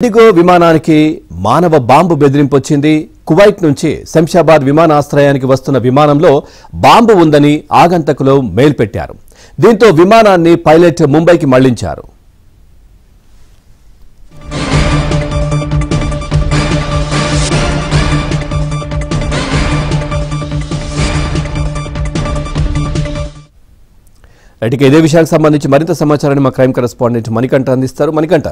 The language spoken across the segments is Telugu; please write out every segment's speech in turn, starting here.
ఇండిగో విమానానికి మానవ బాంబు బెదిరింపు వచ్చింది. కువైట్ నుంచి శంషాబాద్ విమానాశ్రయానికి వస్తున్న విమానంలో బాంబు ఉందని ఆగంతకులు మెయిల్ పెట్టారు. దీంతో విమానాన్ని పైలట్ ముంబైకి మళ్లించారు. ఇదే విషయానికి సంబంధించి మరింత సమాచారాన్ని మా క్రైమ్ కరెస్పాండెంట్ మణికంఠ అందిస్తారు. మణికంఠ,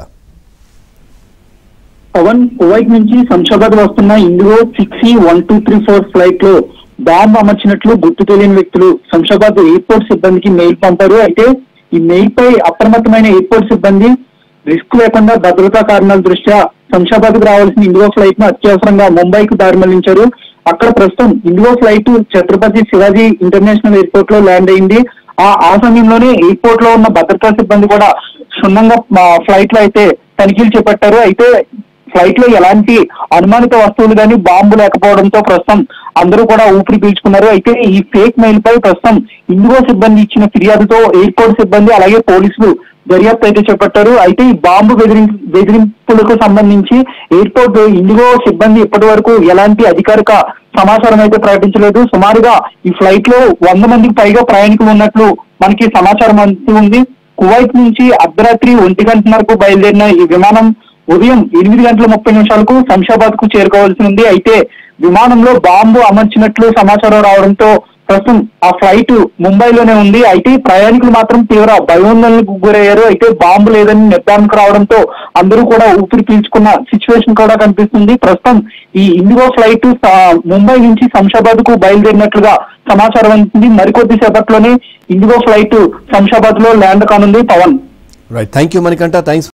పవన్, కువైట్ నుంచి శంషాబాద్ వస్తున్న ఇండిగో 6E1234 ఫ్లైట్ లో బాంబు అమర్చినట్లు గుర్తు తెలియని వ్యక్తులు శంషాబాద్ ఎయిర్పోర్ట్ సిబ్బందికి మెయిల్ పంపారు. అయితే ఈ మెయిల్ పై అప్రమత్తమైన ఎయిర్పోర్ట్ సిబ్బంది రిస్క్ లేకుండా భద్రతా కారణాల దృష్ట్యా శంషాబాద్ కు రావాల్సిన ఇండిగో ఫ్లైట్ ను అత్యవసరంగా ముంబైకి దారి మళ్లించారు. అక్కడ ప్రస్తుతం IndiGo flight Chhatrapati Shivaji international airport లో ల్యాండ్ అయింది. ఆ సమయంలోనే ఎయిర్పోర్ట్ లో ఉన్న భద్రతా సిబ్బంది కూడా క్షుణ్ణంగా ఫ్లైట్ లో అయితే తనిఖీలు చేపట్టారు. అయితే ఫ్లైట్ లో ఎలాంటి అనుమానిత వస్తువులు కానీ బాంబు లేకపోవడంతో ప్రస్తుతం అందరూ కూడా ఊపిరి పీల్చుకున్నారు. అయితే ఈ ఫేక్ మెయిల్ పై ప్రస్తుతం ఇండిగో సిబ్బంది ఇచ్చిన ఫిర్యాదుతో ఎయిర్పోర్ట్ సిబ్బంది అలాగే పోలీసులు దర్యాప్తు అయితే చేపట్టారు. అయితే ఈ బాంబు బెదిరింపులకు సంబంధించి ఎయిర్పోర్ట్ ఇండిగో సిబ్బంది ఇప్పటి వరకు ఎలాంటి అధికారిక సమాచారం అయితే ప్రకటించలేదు. సుమారుగా ఈ ఫ్లైట్ లో 100 మందికి పైగా ప్రయాణికులు ఉన్నట్లు మనకి సమాచారం అందుతుంది. కువైట్ నుంచి అర్ధరాత్రి 1 గంటన్నరకు బయలుదేరిన ఈ విమానం ఉదయం 8:30 శంషాబాద్ కు చేరుకోవాల్సి ఉంది. అయితే విమానంలో బాంబు అమర్చినట్లు సమాచారం రావడంతో ప్రస్తుతం ఆ ఫ్లైట్ ముంబైలోనే ఉంది. అయితే ప్రయాణికులు మాత్రం తీవ్ర భయోందనలకు గురయ్యారు. అయితే బాంబు లేదని నిర్ధారణకు రావడంతో అందరూ కూడా ఊపిరి పీల్చుకున్న సిచ్యువేషన్ కూడా కనిపిస్తుంది. ప్రస్తుతం ఈ ఇండిగో ఫ్లైట్ ముంబై నుంచి శంషాబాద్ కు బయలుదేరినట్లుగా సమాచారం అందుతుంది. మరికొద్ది సేపట్లోనే ఇండిగో ఫ్లైట్ శంషాబాద్ లో ల్యాండ్ కానుంది. Pawan, right, thank you Manikantha, thanks.